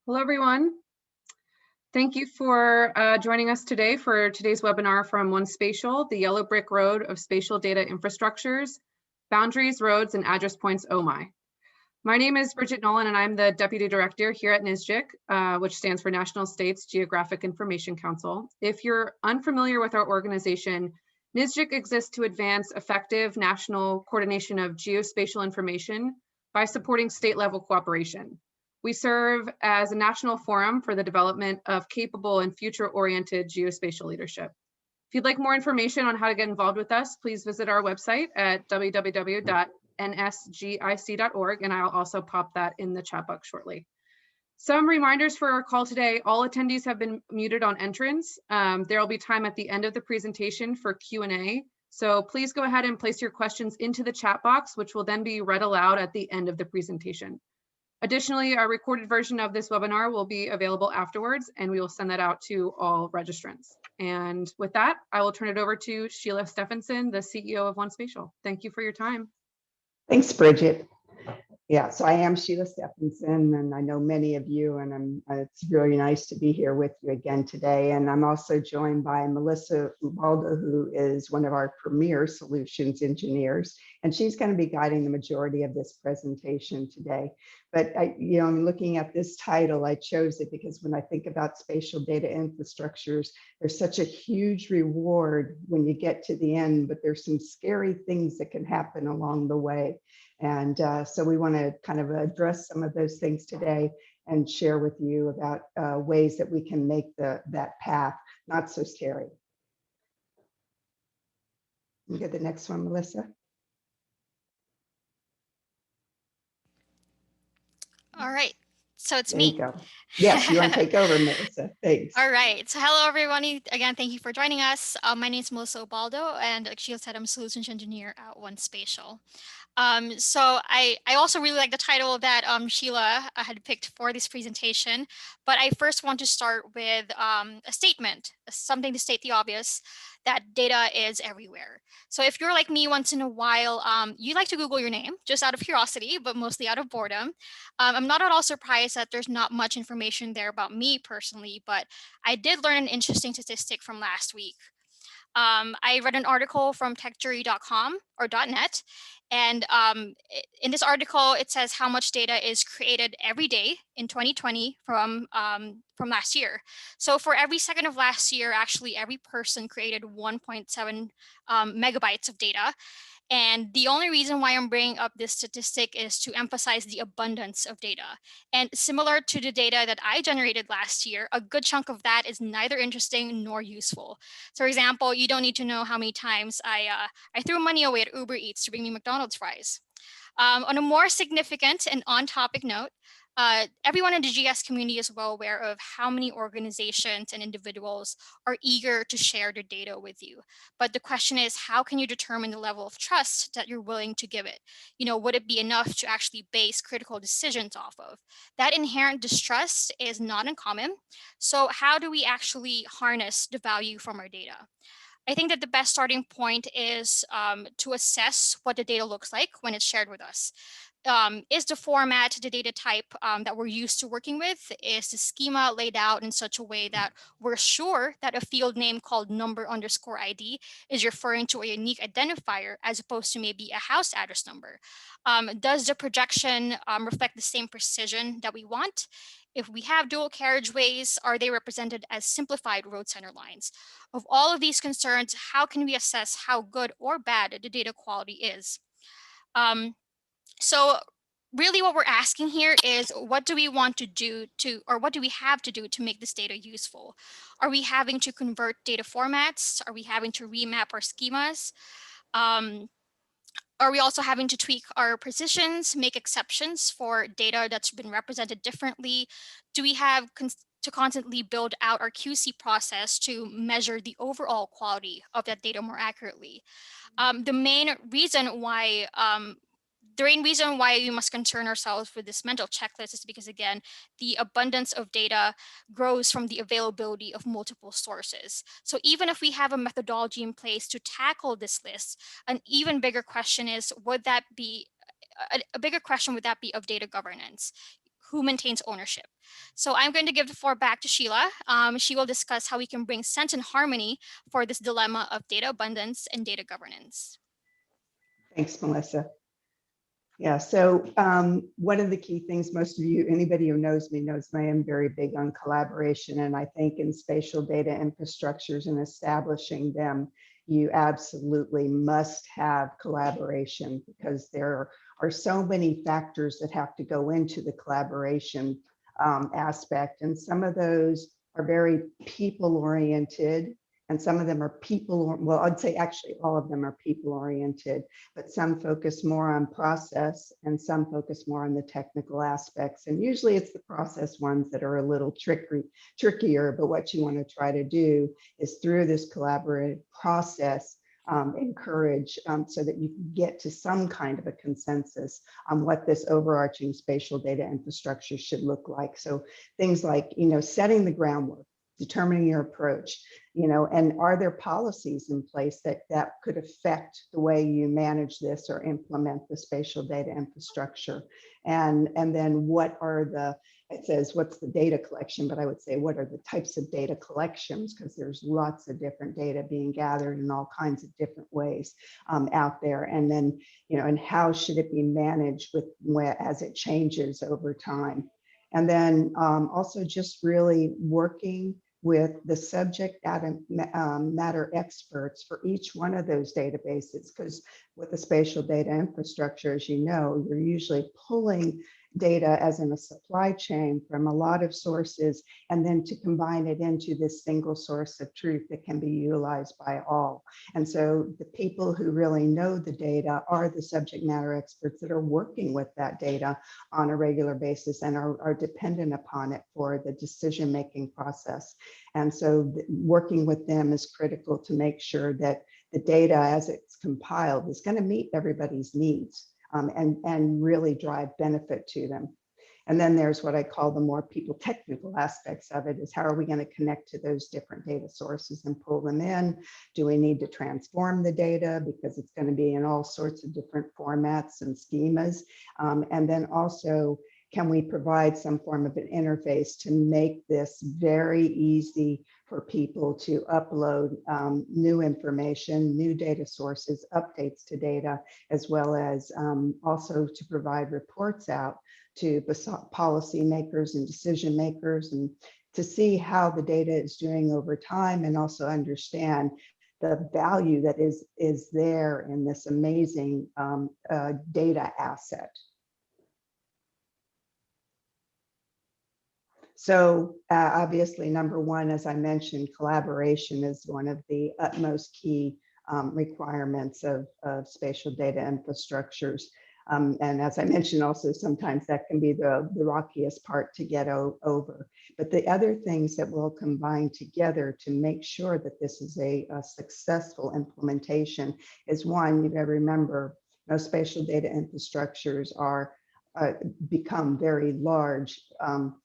Hello, everyone. Thank you for joining us today for today's webinar from One Spatial, the yellow brick road of spatial data infrastructures, boundaries, roads, and address points, oh my. My name is Bridget Nolan, and I'm the Deputy Director here at NSGIC, which stands for National States Geographic Information Council. If you're unfamiliar with our organization, NSGIC exists to advance effective national coordination of geospatial information by supporting state-level cooperation. We serve as a national forum for the development of capable and future-oriented geospatial leadership. If you'd like more information on how to get involved with us, please visit our website at www.nsgic.org, and I'll also pop that in the chat box shortly. Some reminders for our call today: all attendees have been muted on entrance. There will be time at the end of the presentation for Q&A, so please go ahead and place your questions into the chat box, which will then be read aloud at the end of the presentation. Additionally, our recorded version of this webinar will be available afterwards, and we will send that out to all registrants. And with that, I will turn it over to Sheila Stephenson, the CEO of One Spatial. Thank you for your time. Thanks, Bridget. Yeah, so I am Sheila Stephenson, and I know many of you, and it's really nice to be here with you again today. And I'm also joined by Melissa Ubaldo, who is one of our premier solutions engineers, and she's going to be guiding the majority of this presentation today. But I'm looking at this title, I chose it because when I think about spatial data infrastructures, there's such a huge reward when you get to the end, but there's some scary things that can happen along the way. And so we want to kind of address some of those things today and share with you about ways that we can make that path not so scary. You get the next one, Melissa. All right, so it's there me. You go. Yes, you want to take over, Melissa. Thanks. All right, so hello everyone. Again, thank you for joining us. My name is Melissa Ubaldo, and like Sheila said, I'm a solutions engineer at One Spatial. So I also really like the title that Sheila had picked for this presentation, but I first want to start with a statement, something to state the obvious, that data is everywhere. So if you're like me, once in a while, you like to Google your name just out of curiosity, but mostly out of boredom. I'm not at all surprised that there's not much information there about me personally, but I did learn an interesting statistic from last week. I read an article from techjury.com or .net, and in this article, it says how much data is created every day in 2020 from last year. So for every second of last year, actually every person created 1.7 megabytes of data. And the only reason why I'm bringing up this statistic is to emphasize the abundance of data. And similar to the data that I generated last year, a good chunk of that is neither interesting nor useful. So for example, you don't need to know how many times I threw money away at Uber Eats to bring me McDonald's fries. On a more significant and on-topic note, everyone in the GS community is well aware of how many organizations and individuals are eager to share their data with you. But the question is, how can you determine the level of trust that you're willing to give it? Would it be enough to actually base critical decisions off of? That inherent distrust is not uncommon. So how do we actually harness the value from our data? I think that the best starting point is to assess what the data looks like when it's shared with us. Is the format, the data type that we're used to working with, is the schema laid out in such a way that we're sure that a field name called number_ID is referring to a unique identifier as opposed to maybe a house address number? Does the projection reflect the same precision that we want? If we have dual carriageways, are they represented as simplified road center lines? Of all of these concerns, how can we assess how good or bad the data quality is? So really what we're asking here is, what do we want to do to, or what do we have to do to make this data useful? Are we having to convert data formats? Are we having to remap our schemas? Are we also having to tweak our precisions, make exceptions for data that's been represented differently? Do we have to constantly build out our QC process to measure the overall quality of that data more accurately? The main reason why we must concern ourselves with this mental checklist is because, again, the abundance of data grows from the availability of multiple sources. So even if we have a methodology in place to tackle this list, an even bigger question is, would that be a bigger question would that be of data governance? who maintains ownership. So I'm going to give the floor back to Sheila. She will discuss how we can bring sense and harmony for this dilemma of data abundance and data governance. Thanks, Melissa. Yeah, so one of the key things, most of you, anybody who knows me knows I am very big on collaboration. And I think in spatial data infrastructures and establishing them, you absolutely must have collaboration, because there are so many factors that have to go into the collaboration aspect. And some of those are very people oriented, and some of them are well, I'd say actually all of them are people oriented, but some focus more on process and some focus more on the technical aspects. And usually it's the process ones that are a little trickier, but what you want to try to do is through this collaborative process, encourage so that you can get to some kind of a consensus on what this overarching spatial data infrastructure should look like. So things like, setting the groundwork, determining your approach, and are there policies in place that could affect the way you manage this or implement the spatial data infrastructure? And then it says, what's the data collection? But I would say, what are the types of data collections? Because there's lots of different data being gathered in all kinds of different ways out there. And then, and how should it be managed as it changes over time? And then also just really working with the subject matter experts for each one of those databases, because with the spatial data infrastructure, as you know, you're usually pulling data as in a supply chain from a lot of sources, and then to combine it into this single source of truth that can be utilized by all. And so the people who really know the data are the subject matter experts that are working with that data on a regular basis and are dependent upon it for the decision-making process. And so working with them is critical to make sure that the data as it's compiled is going to meet everybody's needs. And really drive benefit to them. And then there's what I call the more people technical aspects of it, is how are we going to connect to those different data sources and pull them in? Do we need to transform the data because it's going to be in all sorts of different formats and schemas? And then also, can we provide some form of an interface to make this very easy for people to upload new information, new data sources, updates to data, as well as also to provide reports out to policymakers and decision makers, and to see how the data is doing over time, and also understand the value that is there in this amazing data asset. So obviously, number one, as I mentioned, collaboration is one of the utmost key requirements of spatial data infrastructures. And as I mentioned, also sometimes that can be the rockiest part to get over. But the other things that will combine together to make sure that this is a successful implementation is, one, you got to remember, spatial data infrastructures are become very large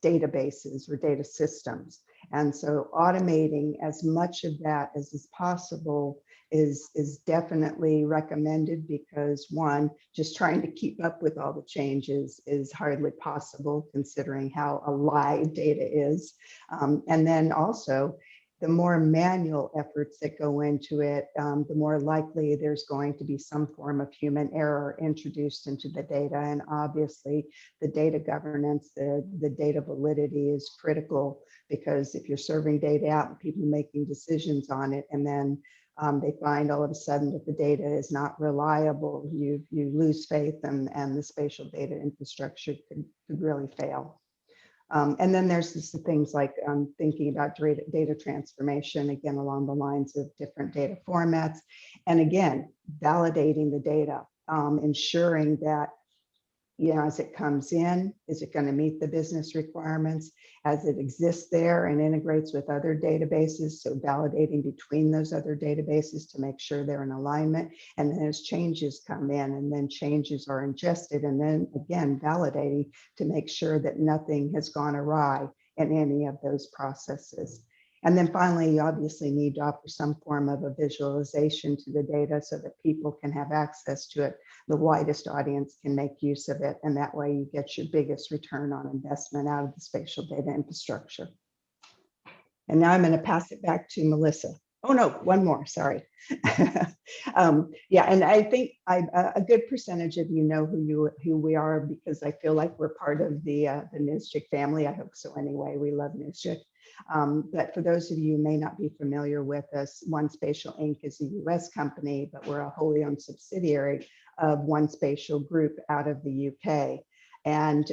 databases or data systems. And so automating as much of that as is possible is definitely recommended, because one, just trying to keep up with all the changes is hardly possible considering how alive data is. And then also, the more manual efforts that go into it, the more likely there's going to be some form of human error introduced into the data. And obviously, the data governance, the data validity is critical, because if you're serving data out and people making decisions on it, and then they find all of a sudden that the data is not reliable, you lose faith, and the spatial data infrastructure could really fail. And then there's just the things like thinking about data transformation, again, along the lines of different data formats. And again, validating the data, ensuring that, as it comes in, is it going to meet the business requirements as it exists there and integrates with other databases? So validating between those other databases to make sure they're in alignment. And then as changes come in, and then changes are ingested, and then again, validating to make sure that nothing has gone awry in any of those processes. And then finally, you obviously need to offer some form of a visualization to the data so that people can have access to it. The widest audience can make use of it. And that way you get your biggest return on investment out of the spatial data infrastructure. And now I'm going to pass it back to Melissa. Oh, no, one more, sorry. Yeah, and I think a good percentage of you know who we are, because I feel like we're part of the NISJIC family. I hope so anyway. We love NISJIC. But for those of you who may not be familiar with us, One Spatial Inc. is a US company, but we're a wholly owned subsidiary of One Spatial Group out of the UK. And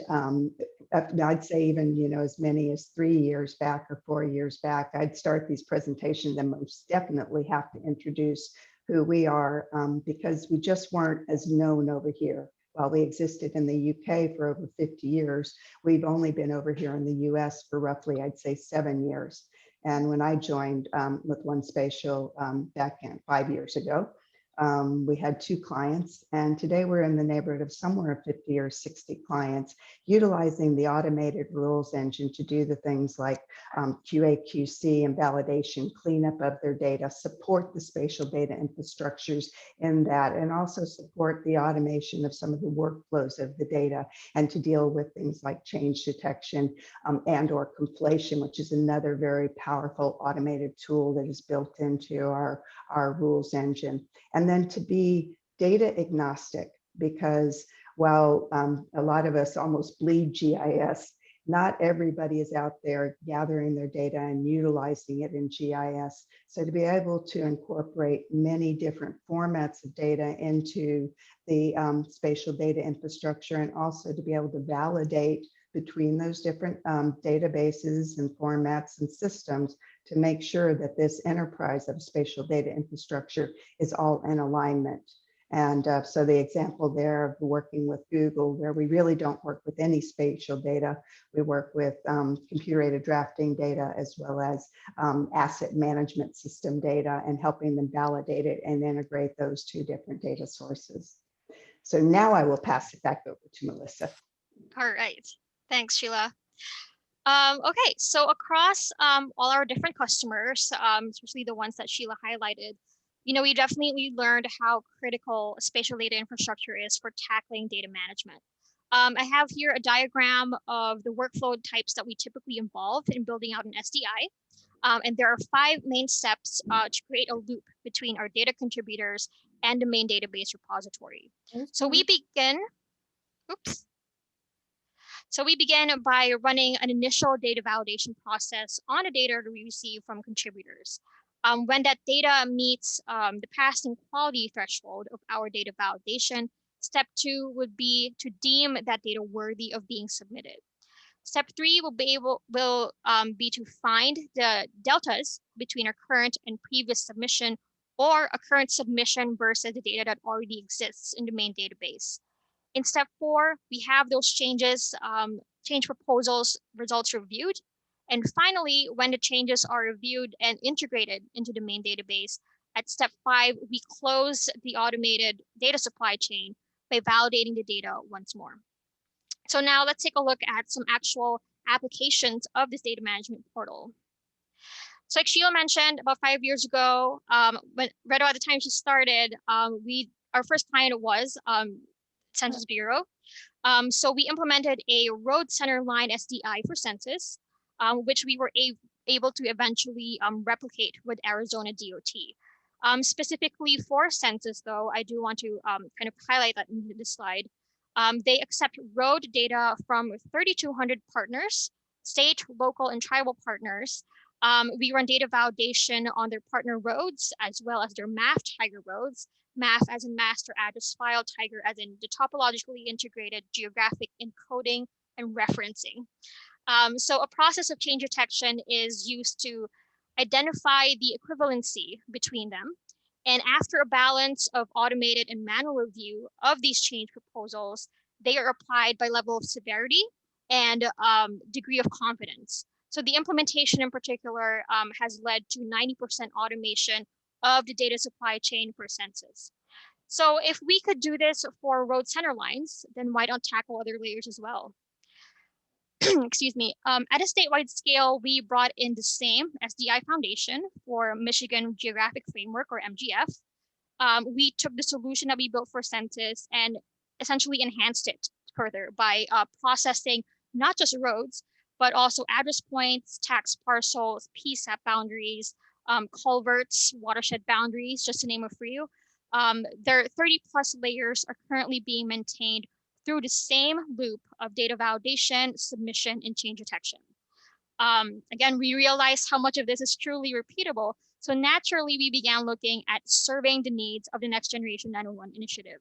I'd say even, you know, as many as 3 years back or 4 years back, I'd start these presentations and most definitely have to introduce who we are, because we just weren't as known over here. While we existed in the UK for over 50 years, we've only been over here in the US for roughly, I'd say 7 years. And when I joined with One Spatial back in 5 years ago, we had 2 clients, and today we're in the neighborhood of somewhere 50 or 60 clients, utilizing the automated rules engine to do the things like QA, QC, and validation, cleanup of their data, support the spatial data infrastructures in that, and also support the automation of some of the workflows of the data, and to deal with things like change detection and or conflation, which is another very powerful automated tool that is built into our rules engine. And then to be data agnostic, because while a lot of us almost bleed GIS, not everybody is out there gathering their data and utilizing it in GIS. So to be able to incorporate many different formats of data into the spatial data infrastructure, and also to be able to validate between those different databases and formats and systems to make sure that this enterprise of spatial data infrastructure is all in alignment. And so the example there of working with Google, where we really don't work with any spatial data, we work with computer-aided drafting data as well as asset management system data, and helping them validate it and integrate those 2 different data sources. So now I will pass it back over to Melissa. All right. Thanks, Sheila. Okay, so across all our different customers, especially the ones that Sheila highlighted, you know, we definitely learned how critical spatial data infrastructure is for tackling data management. I have here a diagram of the workflow types that we typically involve in building out an SDI. And there are 5 main steps to create a loop between our data contributors and the main database repository. So we begin, oops. So we begin by running an initial data validation process on the data that we receive from contributors. When that data meets the passing quality threshold of our data validation, step 2 would be to deem that data worthy of being submitted. Step 3 will be to find the deltas between our current and previous submission, or a current submission versus the data that already exists in the main database. In step 4, we have those changes, change proposals results reviewed. And finally, when the changes are reviewed and integrated into the main database, at step 5, we close the automated data supply chain by validating the data once more. So now let's take a look at some actual applications of this data management portal. So like Sheila mentioned, about 5 years ago, right about the time she started, our first client was Census Bureau. So we implemented a road center line SDI for census, which we were able to eventually replicate with Arizona DOT. Specifically for census, though, I do want to kind of highlight that in this slide. They accept road data from 3,200 partners, state, local, and tribal partners. We run data validation on their partner roads, as well as their MAF Tiger roads, MAF as in master address file, Tiger as in the topologically integrated geographic encoding and referencing. So a process of change detection is used to identify the equivalency between them. And after a balance of automated and manual review of these change proposals, they are applied by level of severity and degree of confidence. So the implementation in particular has led to 90% automation of the data supply chain for census. So if we could do this for road center lines, then why don't tackle other layers as well? excuse me, at a statewide scale, we brought in the same SDI foundation for Michigan Geographic Framework, or MGF. We took the solution that we built for census and essentially enhanced it further by processing not just roads, but also address points, tax parcels, PSAP boundaries, culverts, watershed boundaries, just to name a few. There are 30 plus layers are currently being maintained through the same loop of data validation, submission, and change detection. Again, we realized how much of this is truly repeatable. So naturally, we began looking at surveying the needs of the Next Generation 911 initiative.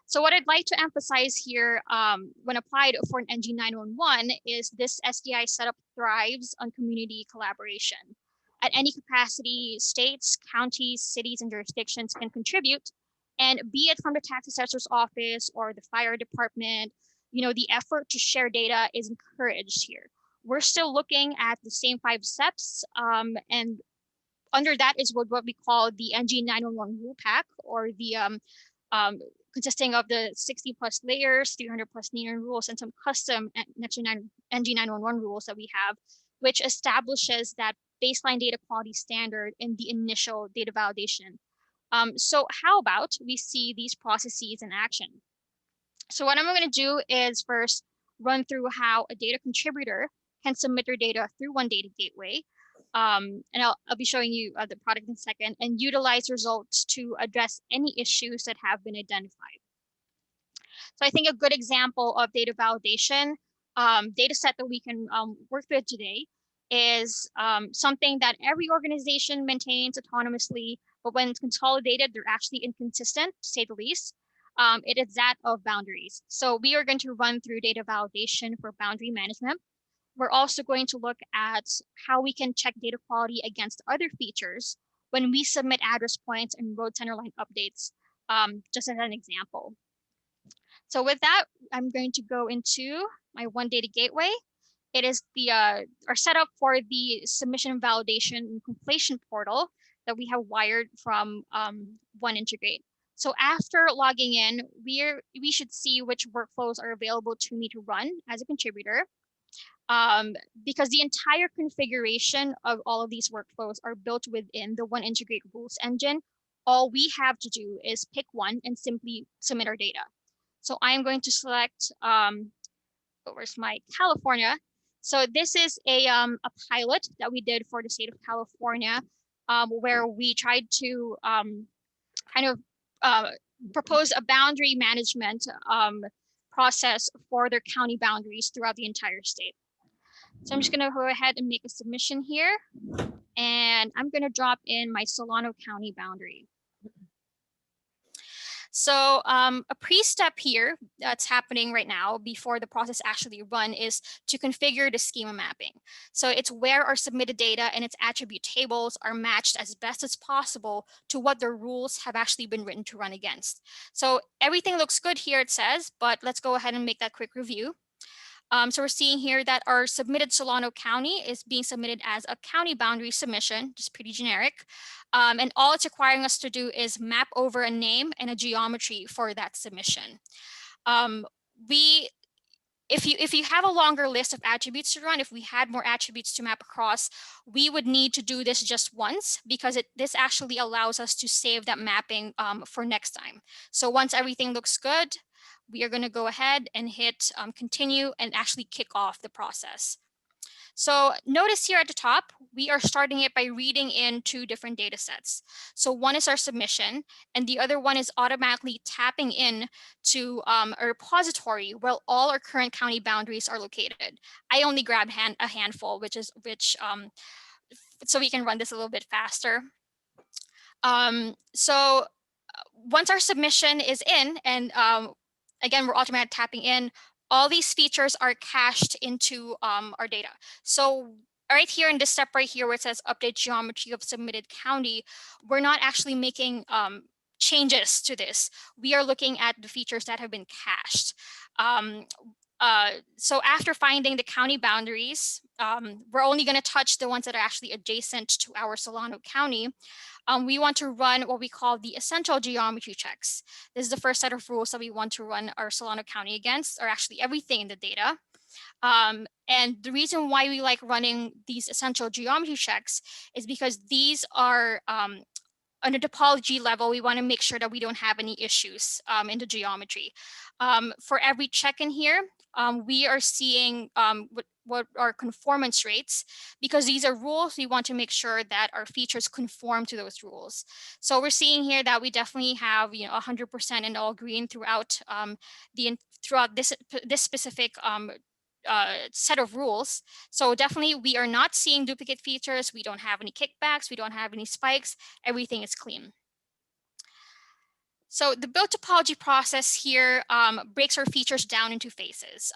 So what I'd like to emphasize here when applied for an NG 911 is this SDI setup thrives on community collaboration. At any capacity, states, counties, cities, and jurisdictions can contribute, and be it from the tax assessor's office or the fire department, the effort to share data is encouraged here. We're still looking at the same 5 steps, and under that is what we call the NG 911 rule pack, or the consisting of the 60 plus layers, 300 plus NEAR rules, and some custom NG 911 rules that we have, which establishes that baseline data quality standard in the initial data validation. So how about we see these processes in action? So what I'm going to do is first run through how a data contributor can submit their data through One Data Gateway. And I'll be showing you the product in a second, and utilize results to address any issues that have been identified. So I think a good example of data validation data set that we can work with today is something that every organization maintains autonomously, but when it's consolidated, they're actually inconsistent, to say the least. It is that of boundaries. So we are going to run through data validation for boundary management. We're also going to look at how we can check data quality against other features when we submit address points and road centerline updates, just as an example. So with that, I'm going to go into my One Data Gateway. It is the our setup for the submission validation and completion portal that we have wired from One Integrate. So after logging in, we should see which workflows are available to me to run as a contributor. Because the entire configuration of all of these workflows are built within the One Integrate rules engine. All we have to do is pick one and simply submit our data. So I'm going to select, where's my California? So this is a pilot that we did for the state of California, where we tried to propose a boundary management process for their county boundaries throughout the entire state. So I'm just going to go ahead and make a submission here, and I'm going to drop in my Solano County boundary. So a pre-step here that's happening right now before the process actually run is to configure the schema mapping. So it's where our submitted data and its attribute tables are matched as best as possible to what the rules have actually been written to run against. So everything looks good here, it says, but let's go ahead and make that quick review. So we're seeing here that our submitted Solano County is being submitted as a county boundary submission, just pretty generic. And all it's requiring us to do is map over a name and a geometry for that submission. If you have a longer list of attributes to run, if we had more attributes to map across, we would need to do this just once, because this actually allows us to save that mapping for next time. So once everything looks good, we are going to go ahead and hit continue and actually kick off the process. So notice here at the top, we are starting it by reading in 2 different data sets. So one is our submission, and the other one is automatically tapping in to a repository where all our current county boundaries are located. I only grabbed a handful, so we can run this a little bit faster. So once our submission is in, and again, we're automatically tapping in, all these features are cached into our data. So right here in this step right here where it says update geometry of submitted county, we're not actually making changes to this. We are looking at the features that have been cached. So after finding the county boundaries, we're only going to touch the ones that are actually adjacent to our Solano County. We want to run what we call the essential geometry checks. This is the first set of rules that we want to run our Solano County against, or actually everything in the data. And the reason why we like running these essential geometry checks is because these are on a topology level, we want to make sure that we don't have any issues in the geometry. For every check in here, we are seeing what are conformance rates, because these are rules. We want to make sure that our features conform to those rules. So we're seeing here that we definitely have 100% in all green throughout throughout this specific set of rules. So definitely we are not seeing duplicate features. We don't have any kickbacks. We don't have any spikes. Everything is clean. So the build topology process here breaks our features down into phases.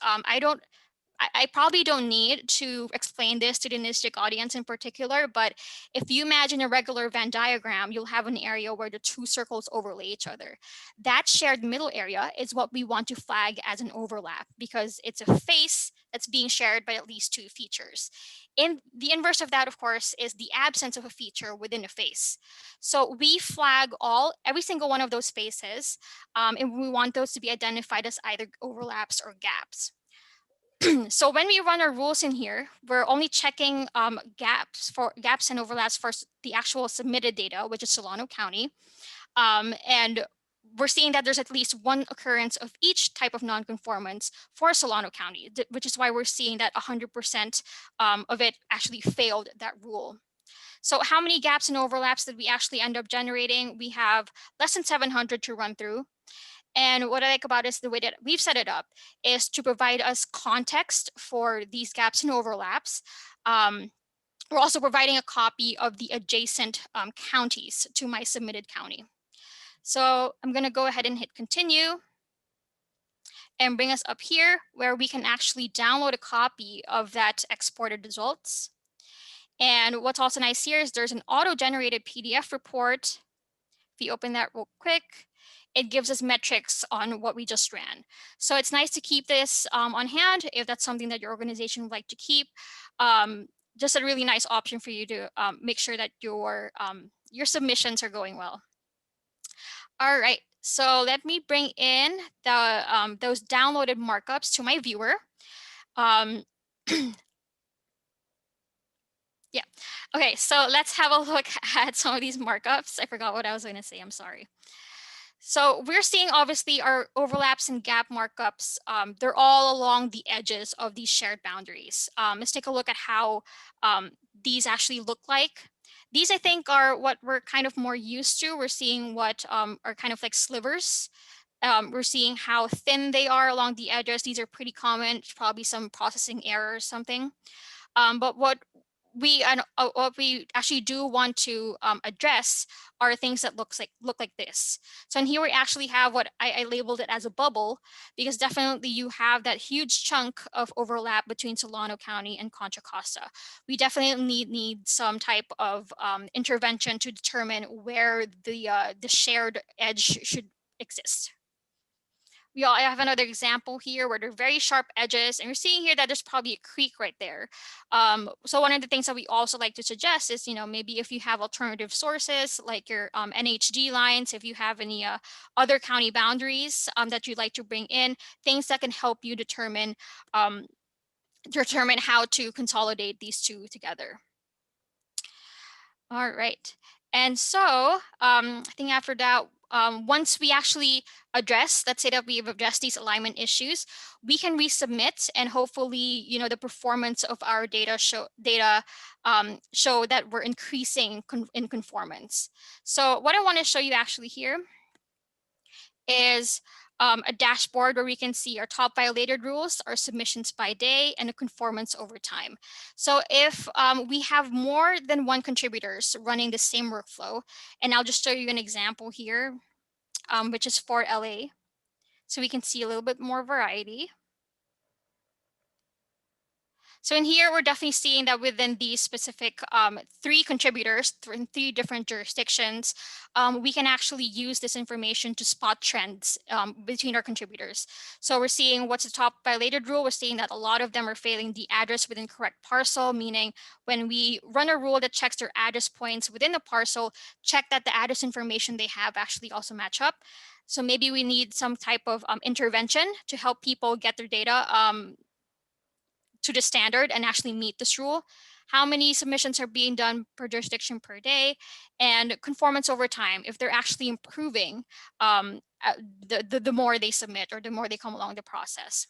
I probably don't need to explain this to the NISTIC audience in particular, but if you imagine a regular Venn diagram, you'll have an area where the two circles overlay each other. That shared middle area is what we want to flag as an overlap, because it's a face that's being shared by at least two features. In the inverse of that, of course, is the absence of a feature within a face. So we flag every single one of those spaces, and we want those to be identified as either overlaps or gaps. So when we run our rules in here, we're only checking gaps and overlaps for the actual submitted data, which is Solano County. And we're seeing that there's at least one occurrence of each type of nonconformance for Solano County, which is why we're seeing that 100% of it actually failed that rule. So how many gaps and overlaps did we actually end up generating? We have less than 700 to run through. And what I like about it is the way that we've set it up is to provide us context for these gaps and overlaps. We're also providing a copy of the adjacent counties to my submitted county. So I'm going to go ahead and hit continue and bring us up here where we can actually download a copy of that exported results. And what's also nice here is there's an auto-generated PDF report. If you open that real quick, it gives us metrics on what we just ran. So it's nice to keep this on hand if that's something that your organization would like to keep. Just a really nice option for you to make sure that your submissions are going well. All right, so let me bring in the those downloaded markups to my viewer. Yeah, okay, so let's have a look at some of these markups. I forgot what I was going to say, I'm sorry. So we're seeing obviously our overlaps and gap markups. They're all along the edges of these shared boundaries. Let's take a look at how these actually look like. These, I think, are what we're kind of more used to. We're seeing what are kind of like slivers. We're seeing how thin they are along the edges. These are pretty common, probably some processing error or something. But what we actually do want to address are things that look like this. So in here we actually have what I labeled it as a bubble, because definitely you have that huge chunk of overlap between Solano County and Contra Costa. We definitely need some type of intervention to determine where the shared edge should exist. I have another example here where they're very sharp edges, and we're seeing here that there's probably a creek right there. So one of the things that we also like to suggest is, maybe if you have alternative sources like your NHD lines, if you have any other county boundaries that you'd like to bring in, things that can help you determine how to consolidate these two together. All right, and so I think after that, once we actually let's say that we've addressed these alignment issues, we can resubmit, and hopefully, the performance of our data show that we're increasing in conformance. So what I want to show you actually here is a dashboard where we can see our top violated rules, our submissions by day, and a conformance over time. So if we have more than one contributors running the same workflow, and I'll just show you an example here, which is for LA. So we can see a little bit more variety. So in here, we're definitely seeing that within these specific 3 contributors in 3 different jurisdictions, we can actually use this information to spot trends between our contributors. So we're seeing what's the top violated rule. We're seeing that a lot of them are failing the address within correct parcel, meaning when we run a rule that checks their address points within the parcel, check that the address information they have actually also match up. So maybe we need some type of intervention to help people get their data to the standard and actually meet this rule, how many submissions are being done per jurisdiction per day, and conformance over time, if they're actually improving the more they submit or the more they come along the process.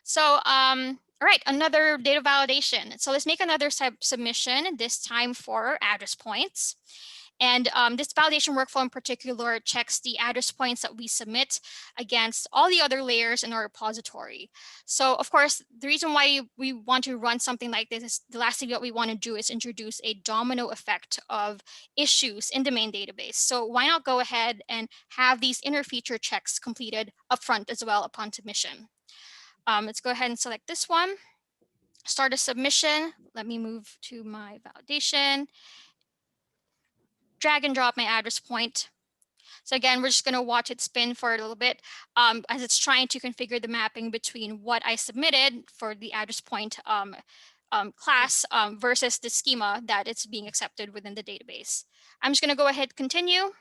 So, all right, another data validation. So let's make another submission, this time for address points. And this validation workflow in particular checks the address points that we submit against all the other layers in our repository. So of course, the reason why we want to run something like this is the last thing that we want to do is introduce a domino effect of issues in the main database. So why not go ahead and have these inner feature checks completed upfront as well upon submission. Let's go ahead and select this one, start a submission. Let me move to my validation, drag and drop my address point. So again, we're just going to watch it spin for a little bit as it's trying to configure the mapping between what I submitted for the address point class versus the schema that it's being accepted within the database. I'm just going to go ahead and continue.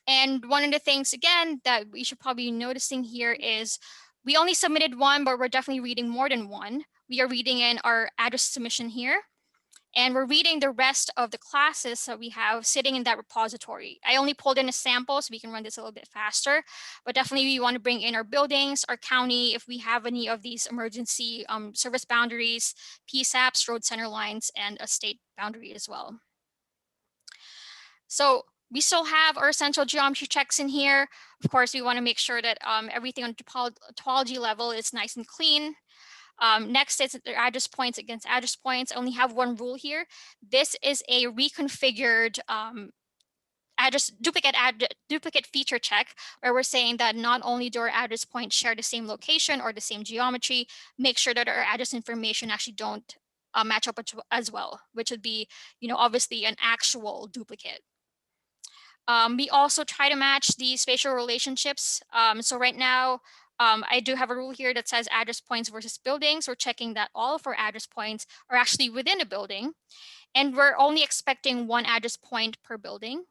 And one of the things, again, that we should probably be noticing here is we only submitted one, but we're definitely reading more than one. We are reading in our address submission here. And we're reading the rest of the classes that we have sitting in that repository. I only pulled in a sample so we can run this a little bit faster, but definitely we want to bring in our buildings, our county, if we have any of these emergency service boundaries, PSAPs, road center lines, and a state boundary as well. So we still have our essential geometry checks in here. Of course, we want to make sure that everything on topology level is nice and clean. Next is the address points against address points. I only have one rule here. This is a reconfigured duplicate feature check, where we're saying that not only do our address points share the same location or the same geometry, make sure that our address information actually don't match up as well, which would be, obviously an actual duplicate. We also try to match the spatial relationships. So right now, I do have a rule here that says address points versus buildings. We're checking that all of our address points are actually within a building, and we're only expecting one address point per building.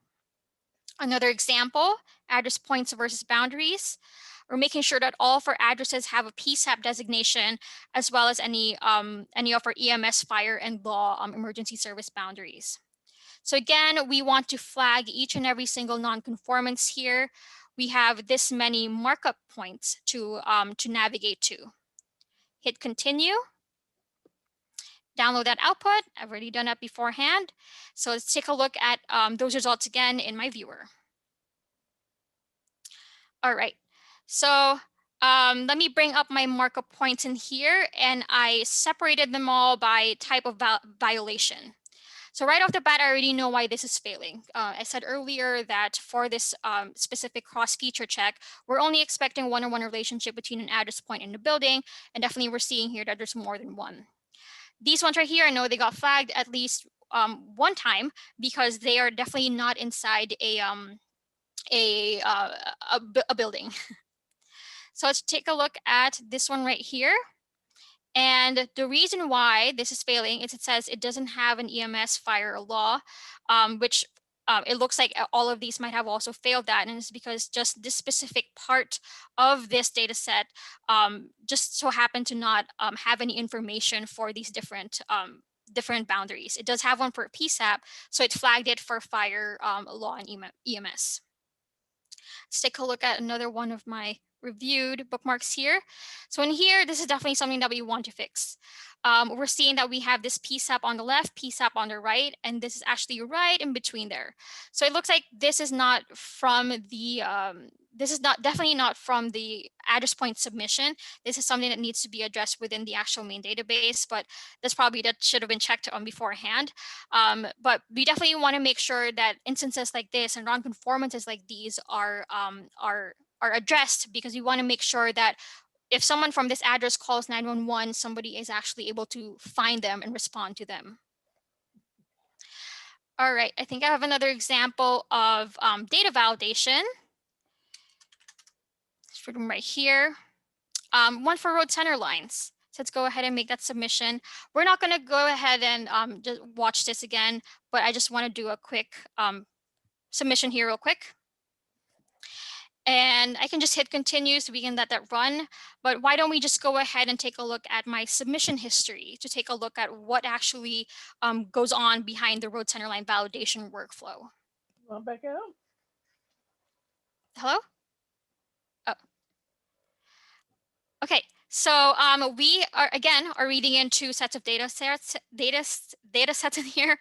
Another example, address points versus boundaries. We're making sure that all of our addresses have a PSAP designation, as well as any of our EMS, fire, and law emergency service boundaries. So again, we want to flag each and every single nonconformance here. We have this many markup points to navigate to. Hit continue. Download that output. I've already done that beforehand. So let's take a look at those results again in my viewer. All right. So let me bring up my markup points in here, and I separated them all by type of violation. So right off the bat, I already know why this is failing. I said earlier that for this specific cross-feature check, we're only expecting one-on-one relationship between an address point and the building, and definitely we're seeing here that there's more than one. These ones right here, I know they got flagged at least one time because they are definitely not inside a building. So let's take a look at this one right here. And the reason why this is failing is it says it doesn't have an EMS, fire, or law, which it looks like all of these might have also failed that. And it's because just this specific part of this data set just so happened to not have any information for these different boundaries. It does have one for PSAP, so it flagged it for fire, law, and EMS. Let's take a look at another one of my reviewed bookmarks here. So in here, this is definitely something that we want to fix. We're seeing that we have this PSAP on the left, PSAP on the right, and this is actually right in between there. So it looks like this is not from the, definitely not from the address point submission. This is something that needs to be addressed within the actual main database, but that should have been checked on beforehand. But we definitely want to make sure that instances like this and non-conformances like these are addressed, because we want to make sure that if someone from this address calls 911, somebody is actually able to find them and respond to them. All right, I think I have another example of data validation. Let's put them right here. One for road center lines. So let's go ahead and make that submission. We're not going to go ahead and just watch this again, but I just want to do a quick submission here real quick. And I can just hit continue so we can let that run. But why don't we just go ahead and take a look at my submission history to take a look at what actually goes on behind the road centerline validation workflow. Come back out. Hello? Oh. Okay, so we are again reading in two sets of data sets in here.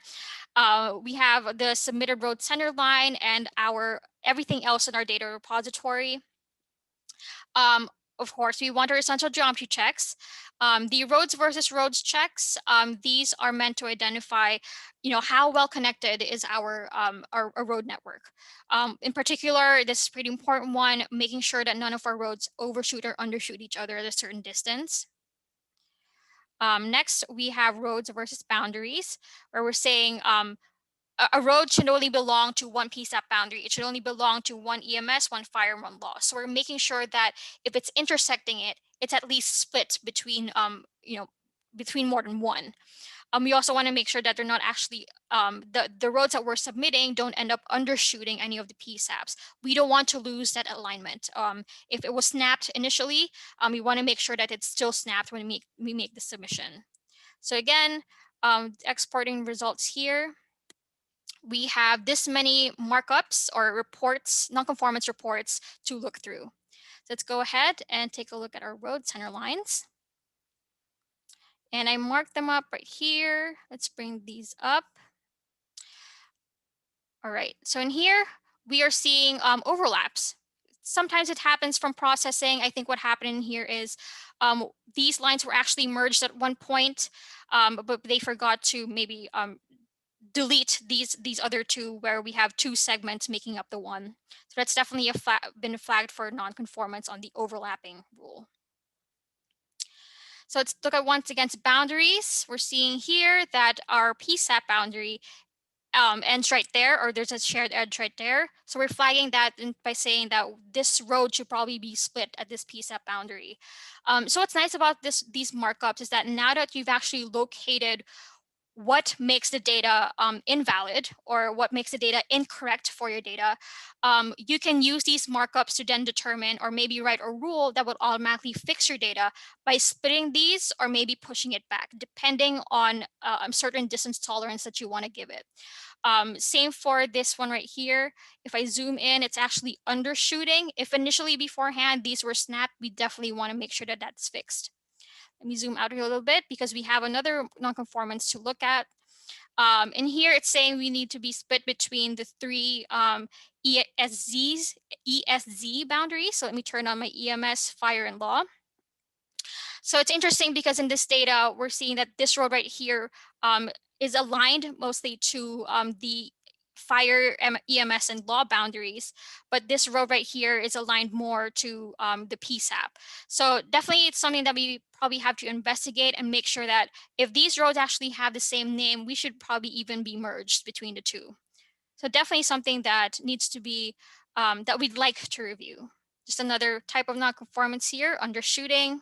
We have the submitted road center line and everything else in our data repository. Of course, we want our essential geometry checks. The roads versus roads checks, these are meant to identify, how well connected is our road network. In particular, this is a pretty important one, making sure that none of our roads overshoot or undershoot each other at a certain distance. Next, we have roads versus boundaries, where we're saying a road should only belong to one PSAP boundary. It should only belong to one EMS, one fire, and one law. So we're making sure that if it's intersecting it, it's at least split between, between more than one. We also want to make sure that they're not actually, the roads that we're submitting don't end up undershooting any of the PSAPs. We don't want to lose that alignment. If it was snapped initially, we want to make sure that it's still snapped when we make the submission. So again, exporting results here. We have this many markups or reports, non-conformance reports to look through. So let's go ahead and take a look at our road center lines. And I marked them up right here. Let's bring these up. All right, so in here, we are seeing overlaps. Sometimes it happens from processing. I think what happened in here is these lines were actually merged at one point, but they forgot to maybe delete these other two where we have two segments making up the one. So that's definitely been flagged for non-conformance on the overlapping rule. So let's look at once against boundaries. We're seeing here that our PSAP boundary ends right there, or there's a shared edge right there. So we're flagging that by saying that this road should probably be split at this PSAP boundary. So what's nice about these markups is that now that you've actually located what makes the data invalid or what makes the data incorrect for your data, you can use these markups to then determine or maybe write a rule that would automatically fix your data by splitting these or maybe pushing it back, depending on a certain distance tolerance that you want to give it. Same for this one right here. If I zoom in, it's actually undershooting. If initially beforehand these were snapped, we definitely want to make sure that that's fixed. Let me zoom out here a little bit because we have another nonconformance to look at. In here, it's saying we need to be split between the three ESZ boundaries. So let me turn on my EMS, fire, and law. So it's interesting because in this data, we're seeing that this road right here is aligned mostly to the fire, EMS, and law boundaries, but this road right here is aligned more to the PSAP. So definitely it's something that we probably have to investigate and make sure that if these roads actually have the same name, we should probably even be merged between the two. So definitely something that needs to be, that we'd like to review. Just another type of nonconformance here, undershooting.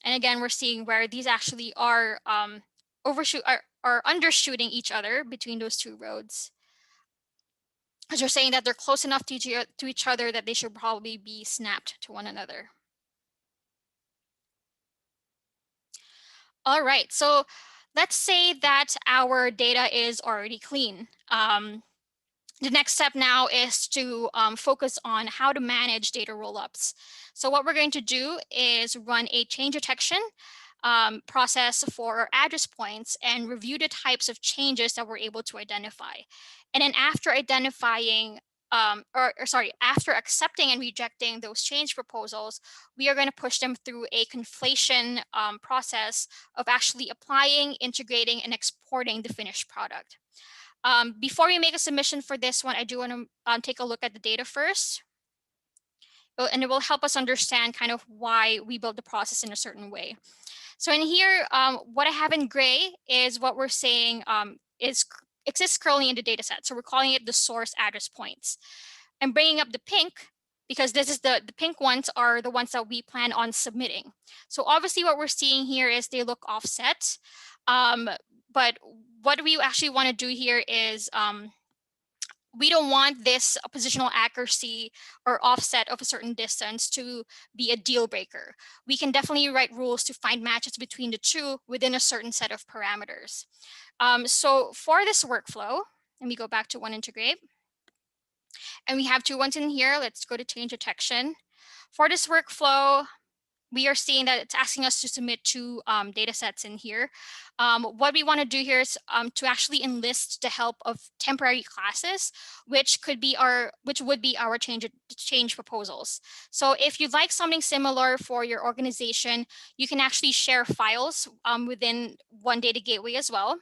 And again, we're seeing where these actually are are undershooting each other between those two roads. Because we're saying that they're close enough to each other that they should probably be snapped to one another. All right, so let's say that our data is already clean. The next step now is to focus on how to manage data rollups. So what we're going to do is run a change detection process for our address points and review the types of changes that we're able to identify. And then after identifying, after accepting and rejecting those change proposals, we are going to push them through a conflation process of actually applying, integrating, and exporting the finished product. Before we make a submission for this one, I do want to take a look at the data first. And it will help us understand kind of why we build the process in a certain way. So in here, what I have in gray is what we're saying exists currently in the data set. So we're calling it the source address points. I'm bringing up the pink because this is the pink ones are the ones that we plan on submitting. So obviously what we're seeing here is they look offset. But what we actually want to do here is we don't want this positional accuracy or offset of a certain distance to be a deal breaker. We can definitely write rules to find matches between the two within a certain set of parameters. So for this workflow, let me go back to OneIntegrate. And we have two ones in here. Let's go to change detection. For this workflow, we are seeing that it's asking us to submit two data sets in here. What we want to do here is to actually enlist the help of temporary classes, which would be our change proposals. So if you'd like something similar for your organization, you can actually share files within One Data Gateway as well.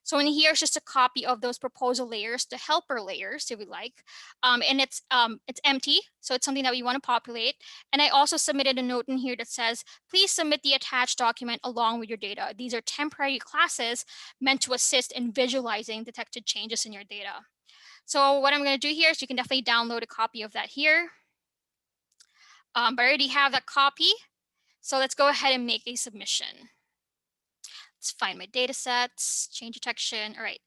So in here is just a copy of those proposal layers, the helper layers, if we like, and it's empty, so it's something that we want to populate. And I also submitted a note in here that says, please submit the attached document along with your data. These are temporary classes meant to assist in visualizing detected changes in your data. So what I'm going to do here is you can definitely download a copy of that here. But I already have that copy, so let's go ahead and make a submission. Let's find my data sets, change detection. All right,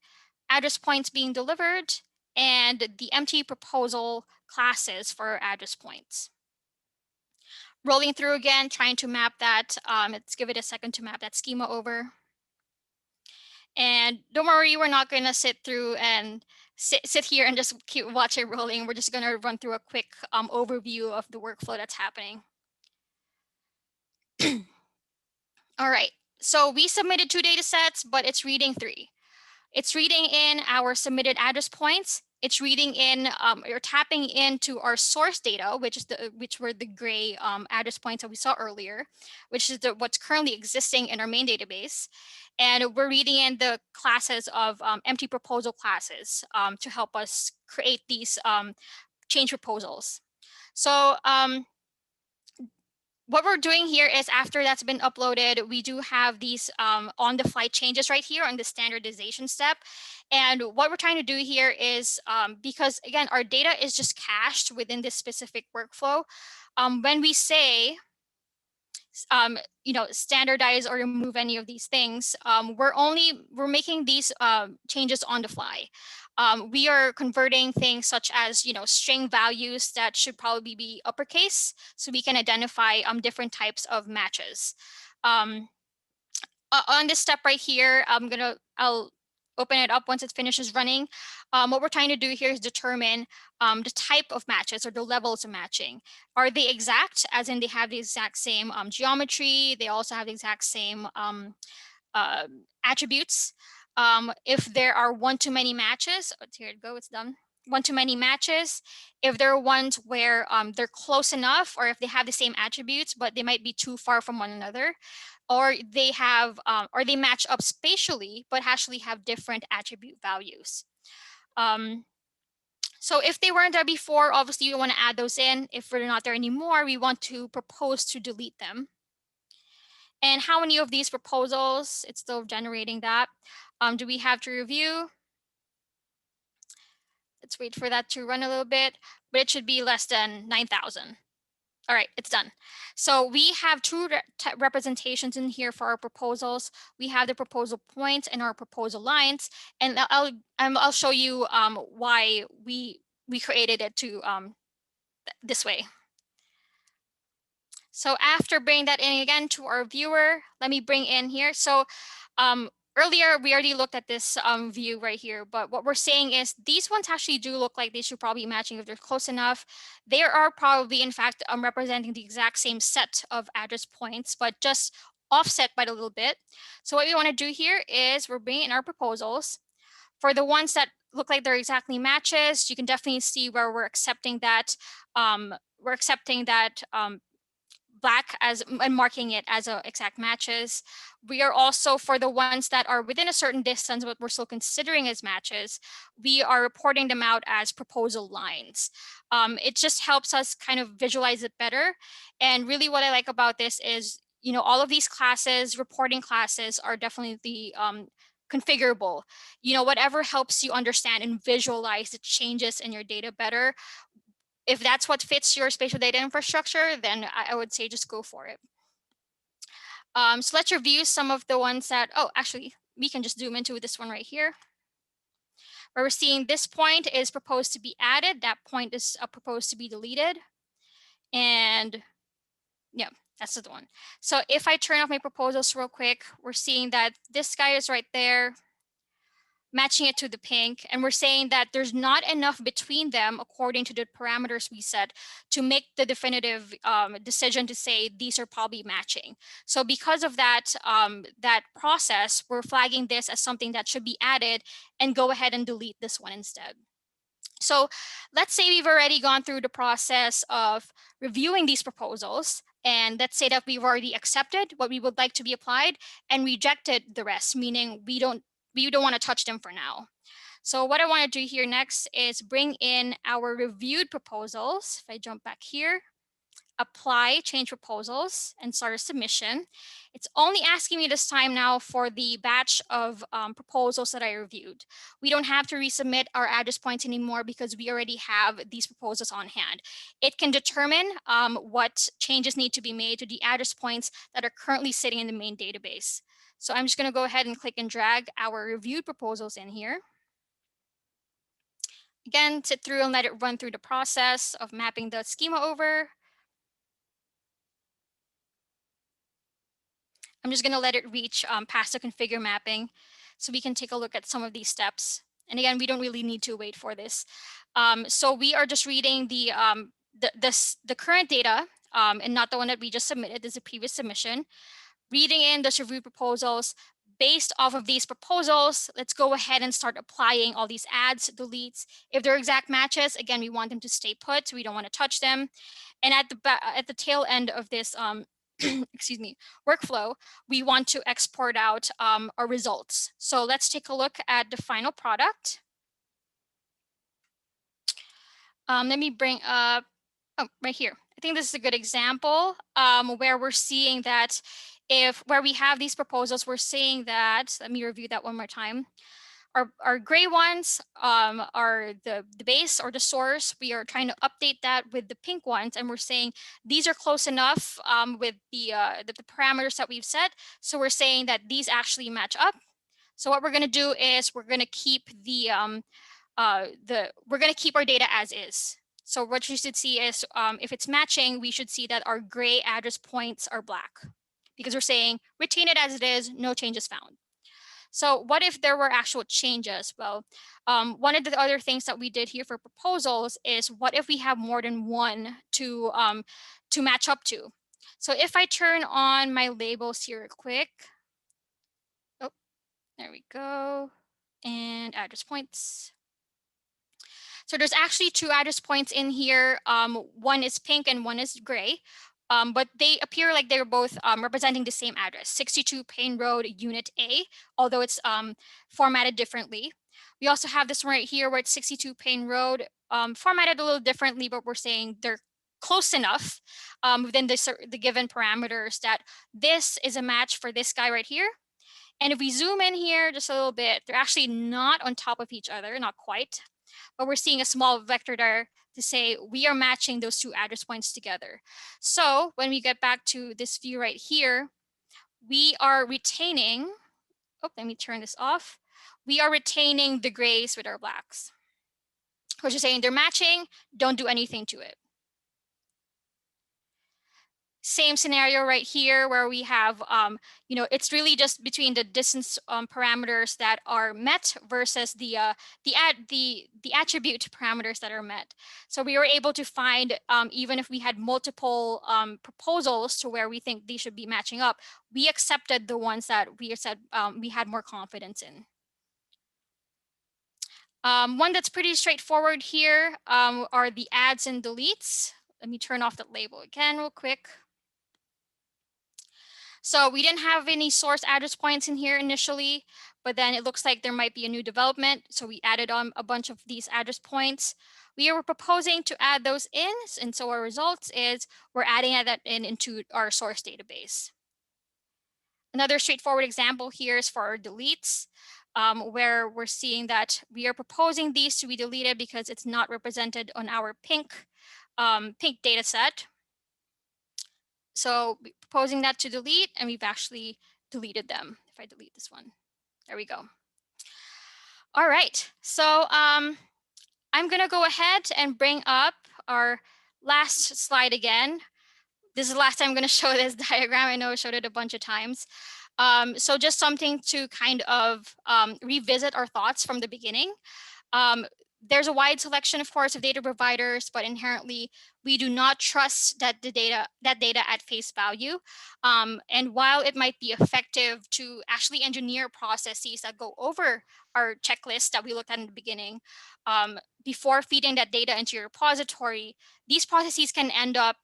address points being delivered, and the empty proposal classes for address points. Rolling through again, trying to map that. Let's give it a second to map that schema over. And don't worry, we're not going to sit through and sit here and just watch it rolling. We're just going to run through a quick overview of the workflow that's happening. All right, so we submitted 2 data sets, but it's reading 3. It's reading in our submitted address points. It's reading in or tapping into our source data, which were the gray address points that we saw earlier, which is what's currently existing in our main database. And we're reading in the classes of empty proposal classes to help us create these change proposals. So what we're doing here is after that's been uploaded, we do have these on-the-fly changes right here on the standardization step. And what we're trying to do here is, because again, our data is just cached within this specific workflow. When we say, standardize or remove any of these things, we're making these changes on the fly. We are converting things such as, string values that should probably be uppercase, so we can identify different types of matches. On this step right here, I'll open it up once it finishes running. What we're trying to do here is determine the type of matches or the levels of matching. Are they exact, as in they have the exact same geometry, they also have the exact same attributes. If there are one too many matches, here it go, it's done. One too many matches. If there are ones where they're close enough, or if they have the same attributes, but they might be too far from one another, or they have, or they match up spatially, but actually have different attribute values. So if they weren't there before, obviously we want to add those in. If they're not there anymore, we want to propose to delete them. And how many of these proposals, it's still generating that, do we have to review? Let's wait for that to run a little bit, but it should be less than 9,000. All right, it's done. So we have 2 representations in here for our proposals. We have the proposal points and our proposal lines, and I'll show you why we created it to this way. So after bringing that in again to our viewer, let me bring in here. So earlier we already looked at this view right here, but what we're saying is these ones actually do look like they should probably be matching if they're close enough. They are probably in fact representing the exact same set of address points, but just offset by a little bit. So what we want to do here is we're bringing in our proposals. For the ones that look like they're exactly matches, you can definitely see where we're accepting that black as and marking it as exact matches. We are also, for the ones that are within a certain distance but we're still considering as matches, we are reporting them out as proposal lines. It just helps us kind of visualize it better. And really what I like about this is, all of these classes, reporting classes, are definitely configurable. Whatever helps you understand and visualize the changes in your data better. If that's what fits your spatial data infrastructure, then I would say just go for it. So let's review some of the ones that, actually, we can just zoom into this one right here. where we're seeing this point is proposed to be added, that point is proposed to be deleted. And yeah, that's the one. So if I turn off my proposals real quick, we're seeing that this guy is right there, matching it to the pink, and we're saying that there's not enough between them according to the parameters we set to make the definitive decision to say these are probably matching. So because of that, that process, we're flagging this as something that should be added and go ahead and delete this one instead. So let's say we've already gone through the process of reviewing these proposals, and let's say that we've already accepted what we would like to be applied and rejected the rest, meaning we don't want to touch them for now. So what I want to do here next is bring in our reviewed proposals. If I jump back here, apply, change proposals, and start a submission. It's only asking me this time now for the batch of proposals that I reviewed. We don't have to resubmit our address points anymore because we already have these proposals on hand. It can determine what changes need to be made to the address points that are currently sitting in the main database. So I'm just going to go ahead and click and drag our reviewed proposals in here. Again, sit through and let it run through the process of mapping the schema over. I'm just going to let it reach past the configure mapping so we can take a look at some of these steps. And again, we don't really need to wait for this. So we are just reading the current data and not the one that we just submitted. This is a previous submission. Reading in those review proposals. Based off of these proposals, let's go ahead and start applying all these adds, deletes. If they're exact matches, again, we want them to stay put. So we don't want to touch them. And at the tail end of this excuse me, workflow, we want to export out our results. So let's take a look at the final product. Let me bring up, oh, right here. I think this is a good example where we're seeing that where we have these proposals, we're seeing that, let me review that one more time. Our gray ones are the base or the source. We are trying to update that with the pink ones, and we're saying these are close enough with the parameters that we've set. So we're saying that these actually match up. So what we're going to do is we're going to keep we're going to keep our data as is. So what you should see is if it's matching, we should see that our gray address points are black because we're saying retain it as it is, no changes found. So what if there were actual changes? Well, one of the other things that we did here for proposals is what if we have more than one to match up to? So if I turn on my labels here real quick, oh, there we go, and address points. So there's actually two address points in here. One is pink and one is gray. But they appear like they're both representing the same address, 62 Payne Road, Unit A, although it's formatted differently. We also have this one right here where it's 62 Payne Road, formatted a little differently, but we're saying they're close enough within the given parameters that this is a match for this guy right here. And if we zoom in here just a little bit, they're actually not on top of each other, not quite, but we're seeing a small vector there to say we are matching those two address points together. So when we get back to this view right here, we are retaining, oh, let me turn this off. We are retaining the grays with our blacks, which is saying they're matching, don't do anything to it. Same scenario right here where we have, it's really just between the distance parameters that are met versus the attribute parameters that are met. So we were able to find, even if we had multiple proposals to where we think these should be matching up, we accepted the ones that we said we had more confidence in. One that's pretty straightforward here are the adds and deletes. Let me turn off the label again real quick. So we didn't have any source address points in here initially, but then it looks like there might be a new development. So we added on a bunch of these address points. We were proposing to add those in. And so our results is we're adding that into our source database. Another straightforward example here is for our deletes, where we're seeing that we are proposing these to be deleted because it's not represented on our pink data set. So proposing that to delete, and we've actually deleted them. If I delete this one, there we go. All right, so I'm gonna go ahead and bring up our last slide again. This is the last time I'm gonna show this diagram. I know I showed it a bunch of times. So just something to kind of revisit our thoughts from the beginning. There's a wide selection, of course, of data providers, but inherently we do not trust that data at face value. And while it might be effective to actually engineer processes that go over our checklist that we looked at in the beginning, before feeding that data into your repository, these processes can end up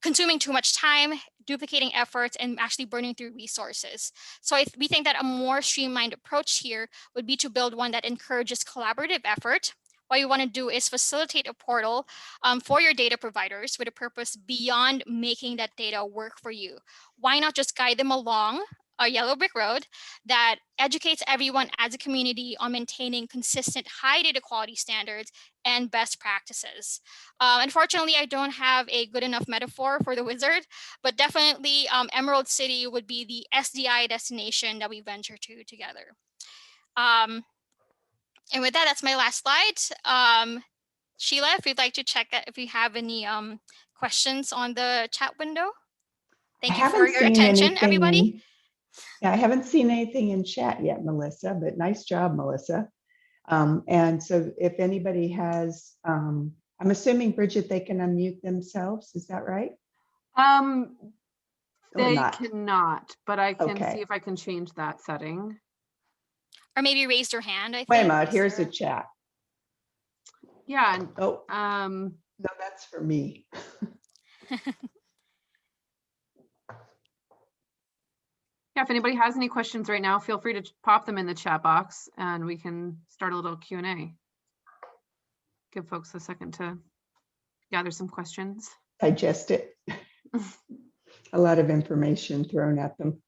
consuming too much time, duplicating efforts, and actually burning through resources. So we think that a more streamlined approach here would be to build one that encourages collaborative effort. What you want to do is facilitate a portal for your data providers with a purpose beyond making that data work for you. Why not just guide them along a yellow brick road that educates everyone as a community on maintaining consistent high data quality standards and best practices. Unfortunately, I don't have a good enough metaphor for the wizard, but definitely Emerald City would be the SDI destination that we venture to together. And with that, that's my last slide. Sheila, if you'd like to check that, if you have any questions on the chat window. Thank you for your attention, everybody. I haven't seen anything in chat yet, Melissa, but nice job, Melissa. And so if anybody has, I'm assuming, Bridget, they can unmute themselves. Is that right? They cannot, but I can see if I can change that setting. Or maybe raise your hand, I think. Wait a minute, here's the chat. Yeah. Oh, no, that's for me. Yeah, if anybody has any questions right now, feel free to pop them in the chat box and we can start a little Q&A. Give folks a second to gather some questions. Digest it. A lot of information thrown at them.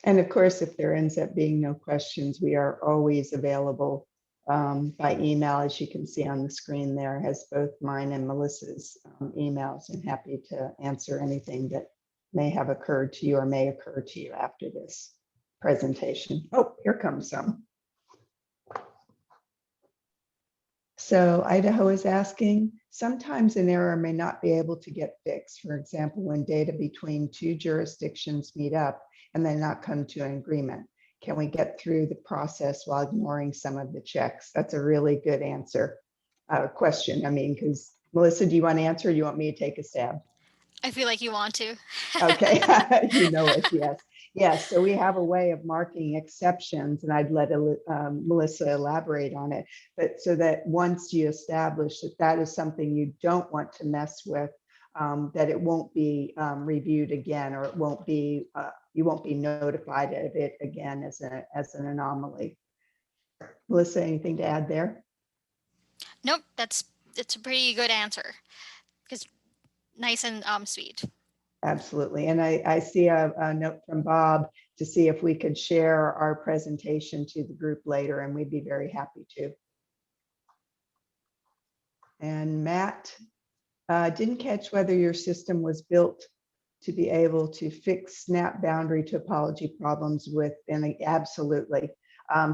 And of course, if there ends up being no questions, we are always available by email. As you can see on the screen there, has both mine and Melissa's emails, and happy to answer anything that may have occurred to you or may occur to you after this presentation. Oh, here comes some. So Idaho is asking, sometimes an error may not be able to get fixed. For example, when data between two jurisdictions meet up and they not come to an agreement. Can we get through the process while ignoring some of the checks? That's a really good question. I mean, because Melissa, do you want to answer or do you want me to take a stab? I feel like you want to. Okay, you know it, yes. Yes, so we have a way of marking exceptions, and I'd let Melissa elaborate on it. But so that once you establish that that is something you don't want to mess with, that it won't be reviewed again, or it won't be you won't be notified of it again as an anomaly. Melissa, anything to add there? Nope, it's a pretty good answer. Because nice and sweet. Absolutely. And I see a note from Bob to see if we could share our presentation to the group later, and we'd be very happy to. And Matt, didn't catch whether your system was built to be able to fix snap boundary topology problems with, and absolutely.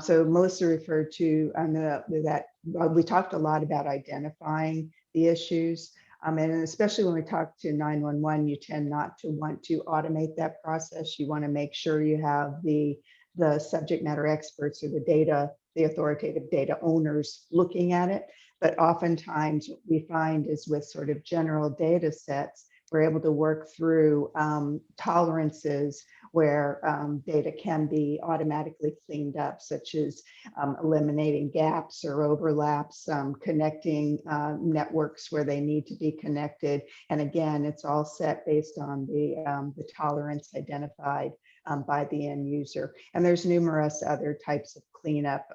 So Melissa referred to that we talked a lot about identifying the issues. And especially when we talk to 911, you tend not to want to automate that process. You want to make sure you have the subject matter experts or the authoritative data owners looking at it. But oftentimes what we find is with sort of general data sets, we're able to work through tolerances where data can be automatically cleaned up, such as eliminating gaps or overlaps, connecting networks where they need to be connected. And again, it's all set based on the tolerance identified by the end user. And there's numerous other types of cleanup.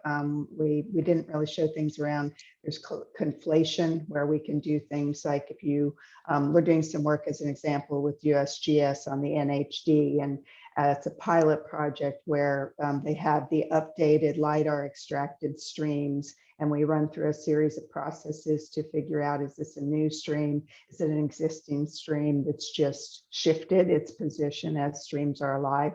We didn't really show things around. There's conflation, where we can do things like if you, we're doing some work as an example with USGS on the NHD, It's a pilot project where they have the updated LiDAR extracted streams, and we run through a series of processes to figure out, is this a new stream? Is it an existing stream that's just shifted its position as streams are alive?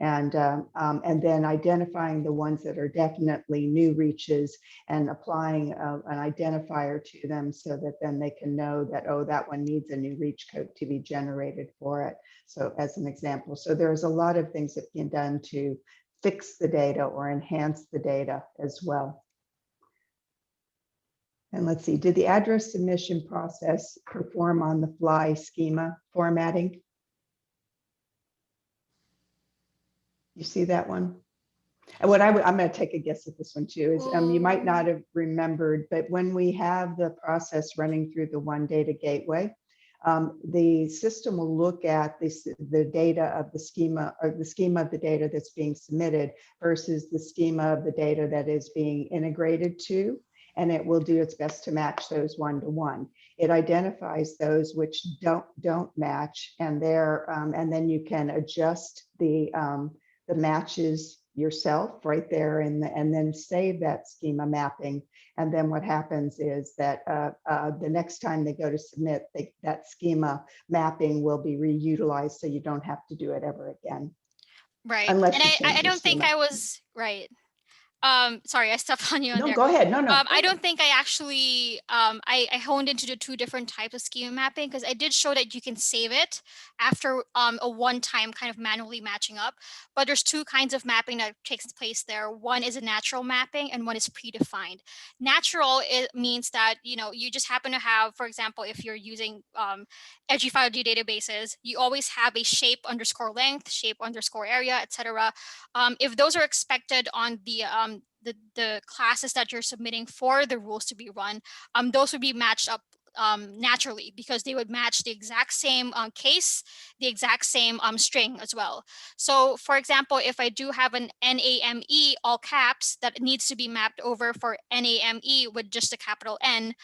And then identifying the ones that are definitely new reaches and applying an identifier to them so that then they can know that, oh, that one needs a new reach code to be generated for it. So as an example, so there's a lot of things that can be done to fix the data or enhance the data as well. And let's see, did the address submission process perform on the fly schema formatting? You see that one? And what I'm going to take a guess at this one too, is you might not have remembered, but when we have the process running through the one data gateway, the system will look at the data of the schema, or the schema of the data that's being submitted versus the schema of the data that is being integrated to, and it will do its best to match those one-to-one. It identifies those which don't match, and and then you can adjust the matches yourself right there, and then save that schema mapping. And then what happens is that the next time they go to submit, that schema mapping will be reutilized, so you don't have to do it ever again. Right. Unless and you change I your don't think schema. I was right. Sorry, I stepped on you on No, there. go ahead. No. I don't think I actually, I honed into the two different types of schema mapping, because I did show that you can save it after a one-time kind of manually matching up. But there's two kinds of mapping that takes place there. One is a natural mapping and one is predefined. Natural, it means that, you just happen to have, for example, if you're using edgy-file-D databases, you always have a shape underscore length, shape underscore area, etc. If those are expected on the classes that you're submitting for the rules to be run, those would be matched up naturally, because they would match the exact same case, the exact same string as well. So for example, if I do have an NAME all caps that needs to be mapped over for NAME with just a capital N,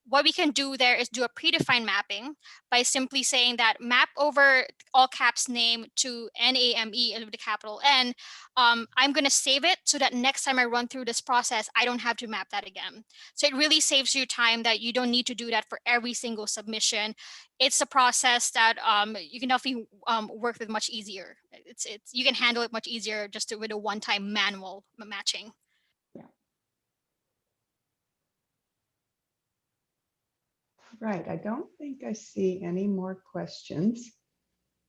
what we can do there is do a predefined mapping by simply saying that map over all caps name to NAME with a capital N. I'm going to save it so that next time I run through this process, I don't have to map that again. So it really saves you time that you don't need to do that for every single submission. It's a process that you can definitely work with much easier. You can handle it much easier just with a one-time manual matching. Yeah. Right. I don't think I see any more questions.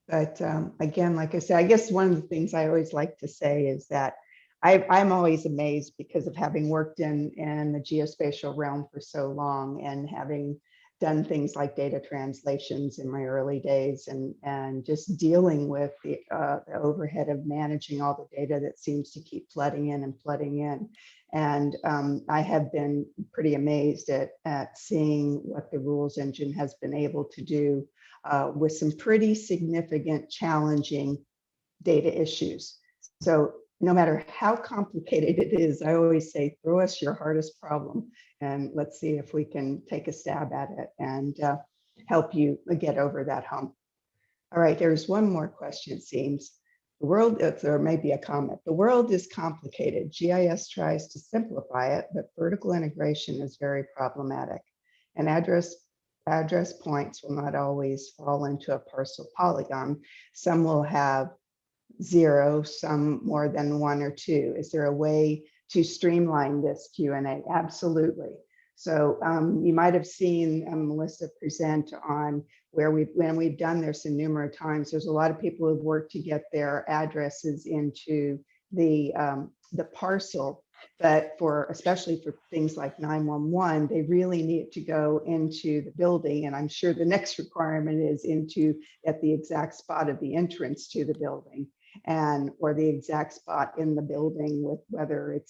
But again, like I said, I guess one of the things I always like to say is that I'm always amazed, because of having worked in the geospatial realm for so long and having done things like data translations in my early days, and just dealing with the overhead of managing all the data that seems to keep flooding in and flooding in. And I have been pretty amazed at seeing what the rules engine has been able to do with some pretty significant challenging data issues. So no matter how complicated it is, I always say, throw us your hardest problem and let's see if we can take a stab at it and help you get over that hump. All right, there's one more question, it seems. The world, or maybe a comment, the world is complicated. GIS tries to simplify it, but vertical integration is very problematic. And address points will not always fall into a parcel polygon. Some will have 0, some more than 1 or 2. Is there a way to streamline this Q&A? Absolutely. So you might have seen Melissa present on where when we've done this in numerous times, there's a lot of people who've worked to get their addresses into the parcel, but especially for things like 911, they really need to go into the building. And I'm sure the next requirement is at the exact spot of the entrance to the building, or the exact spot in the building, with whether if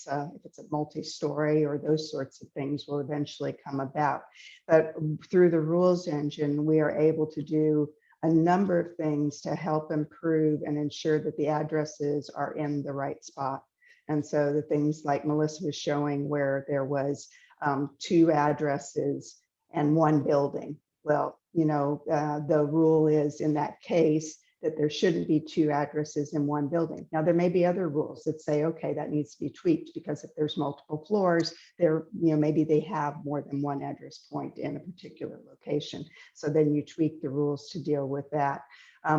it's a multi-story or those sorts of things will eventually come about. But through the rules engine, we are able to do a number of things to help improve and ensure that the addresses are in the right spot. And so the things like Melissa was showing, where there was 2 addresses and 1 building. Well, the rule is, in that case, that there shouldn't be two addresses in one building. Now, there may be other rules that say, okay, that needs to be tweaked because if there's multiple floors, there, maybe they have more than one address point in a particular location. So then you tweak the rules to deal with that.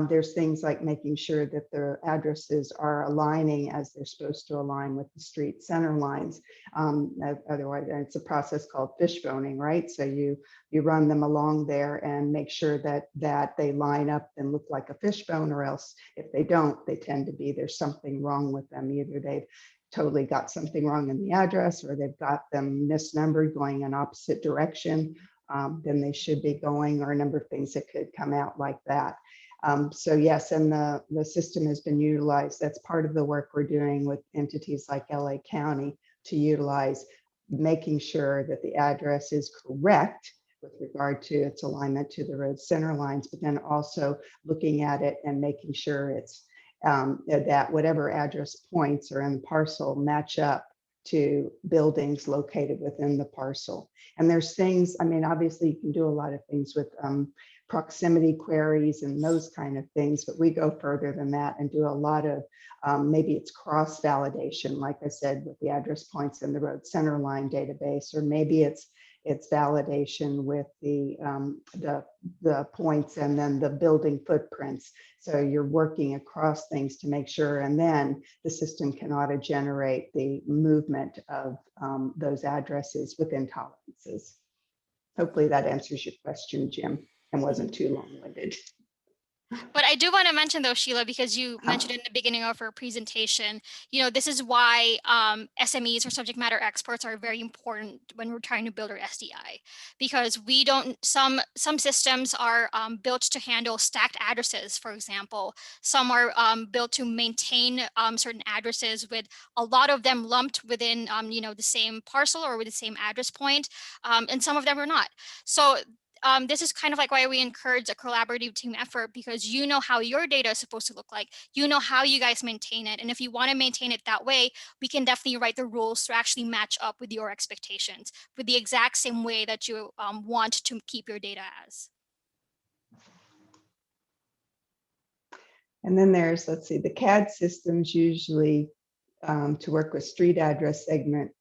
There's things like making sure that the addresses are aligning as they're supposed to align with the street center lines. Otherwise, it's a process called fishboning, right? So you run them along there and make sure that they line up and look like a fishbone, or else if they don't, they tend to be, there's something wrong with them. Either they've totally got something wrong in the address, or they've got them misnumbered going in opposite direction than they should be going, or a number of things that could come out like that. So yes, and the system has been utilized. That's part of the work we're doing with entities like LA County to utilize making sure that the address is correct with regard to its alignment to the road center lines, but then also looking at it and making sure it's that whatever address points are in the parcel match up to buildings located within the parcel. And there's things, I mean, obviously you can do a lot of things with proximity queries and those kind of things, but we go further than that and do a lot of maybe it's cross validation, like I said, with the address points in the road center line database, or maybe it's validation with the points and then the building footprints. So you're working across things to make sure, and then the system can auto-generate the movement of those addresses within tolerances. Hopefully that answers your question, Jim, and wasn't too long-winded. But I do want to mention though, Sheila, because you mentioned in the beginning of our presentation, this is why SMEs or subject matter experts are very important when we're trying to build our SDI, because we don't, some systems are built to handle stacked addresses, for example. Some are built to maintain certain addresses with a lot of them lumped within, the same parcel or with the same address point, and some of them are not. So this is kind of like why we encourage a collaborative team effort, because you know how your data is supposed to look like, you know how you guys maintain it. And if you want to maintain it that way, we can definitely write the rules to actually match up with your expectations with the exact same way that you want to keep your data as. And then there's, let's see, the CAD systems usually to work with street address segment.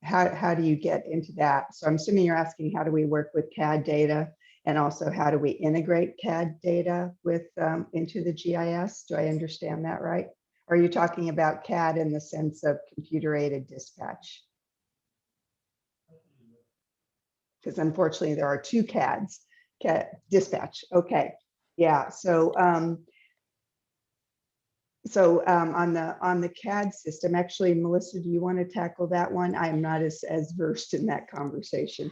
How do you get into that? So I'm assuming you're asking, how do we work with CAD data, and also how do we integrate CAD data with into the GIS? Do I understand that right? Or are you talking about CAD in the sense of computer-aided dispatch? Because unfortunately there are two CADs, CAD dispatch. Okay, yeah. So on the CAD system, actually, Melissa, do you want to tackle that one? I'm not as versed in that conversation.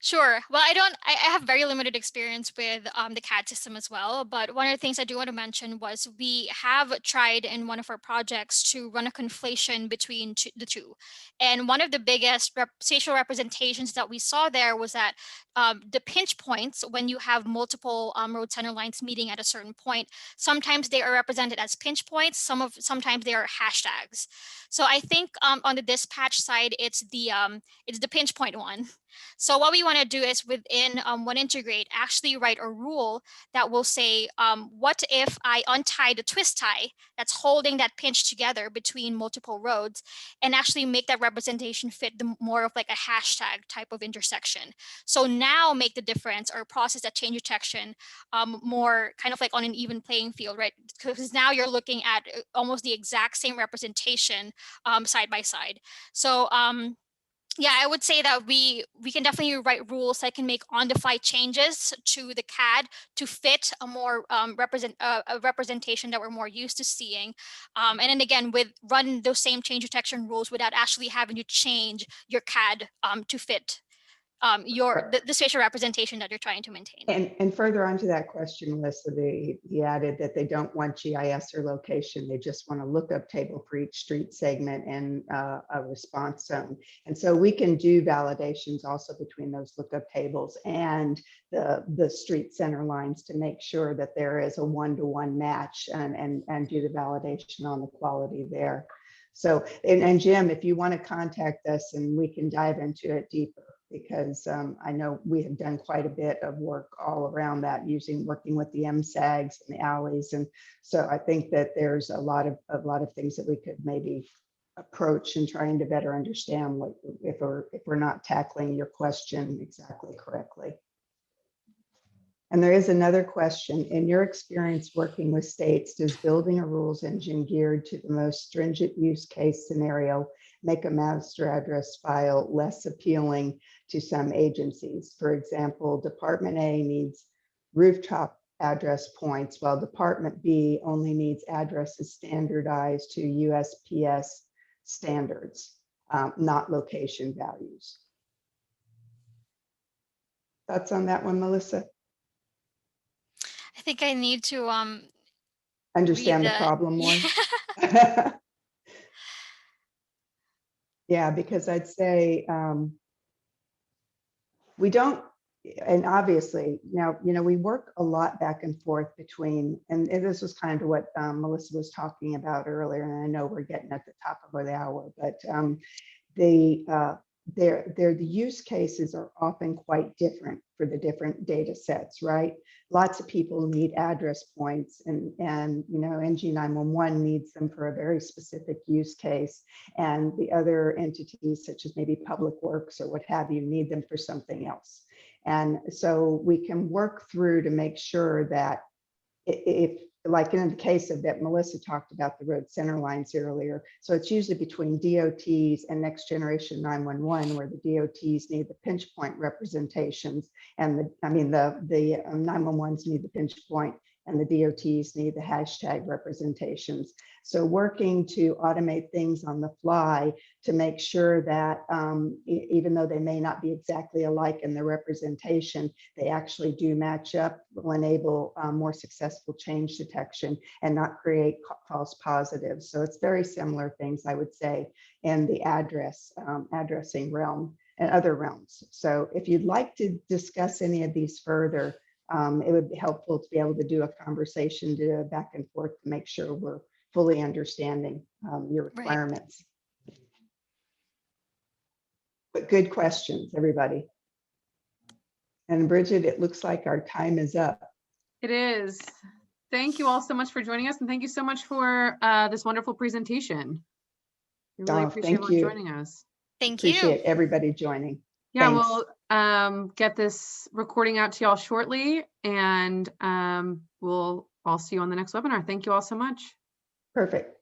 Sure. Well, I have very limited experience with the CAD system as well. But one of the things I do want to mention was we have tried in one of our projects to run a conflation between the two. And one of the biggest spatial representations that we saw there was that the pinch points, when you have multiple road center lines meeting at a certain point, sometimes they are represented as pinch points. Sometimes they are hashtags. So I think on the dispatch side, it's the pinch point one. So what we want to do is within One Integrate, actually write a rule that will say, what if I untie the twist tie that's holding that pinch together between multiple roads, and actually make that representation fit more of like a hashtag type of intersection. So now make the difference or process that change detection more kind of like on an even playing field, right? Because now you're looking at almost the exact same representation side by side. So yeah, I would say that we can definitely write rules that can make on-the-fly changes to the CAD to fit a more a representation that we're more used to seeing. And then again, run those same change detection rules without actually having to change your CAD to fit the spatial representation that you're trying to maintain. And further on to that question, Melissa, he added that they don't want GIS or location. They just want a lookup table for each street segment and a response zone. And so we can do validations also between those lookup tables and the street center lines to make sure that there is a one-to-one match and do the validation on the quality there. So, and Jim, if you want to contact us and we can dive into it deeper, because I know we have done quite a bit of work all around that, working with the MSAGs and the alleys. And so I think that there's a lot of things that we could maybe approach in trying to better understand what if we're not tackling your question exactly correctly. And there is another question. In your experience working with states, does building a rules engine geared to the most stringent use case scenario make a master address file less appealing to some agencies? For example, Department A needs rooftop address points, while Department B only needs addresses standardized to USPS standards, not location values. Thoughts on that one, Melissa? I think I need to Understand the read problem more? Yeah, because I'd say we don't, and obviously now, we work a lot back and forth between, and this was kind of what Melissa was talking about earlier, and I know we're getting at the top of the hour, but the use cases are often quite different for the different data sets, right? Lots of people need address points, and NG911 needs them for a very specific use case, and the other entities such as maybe Public Works or what have you need them for something else. And so we can work through to make sure that if, like in the case of that Melissa talked about the road center lines earlier, so it's usually between DOTs and next generation 911, where the DOTs need the pinch point representations, and the 911s need the pinch point, and the DOTs need the hashtag representations. So working to automate things on the fly to make sure that even though they may not be exactly alike in their representation, they actually do match up, will enable more successful change detection and not create false positives. So it's very similar things, I would say, in the addressing realm and other realms. So if you'd like to discuss any of these further, it would be helpful to be able to do a conversation to back and forth to make sure we're fully understanding your requirements. Right. But good questions, everybody. And Bridget, it looks like our time is up. It is. Thank you all so much for joining us, and thank you so much for this wonderful presentation. We really appreciate everyone joining us. Thank you. Appreciate everybody joining. Yeah, Thanks. we'll get this recording out to y'all shortly, and we'll all see you on the next webinar. Thank you all so much. Perfect.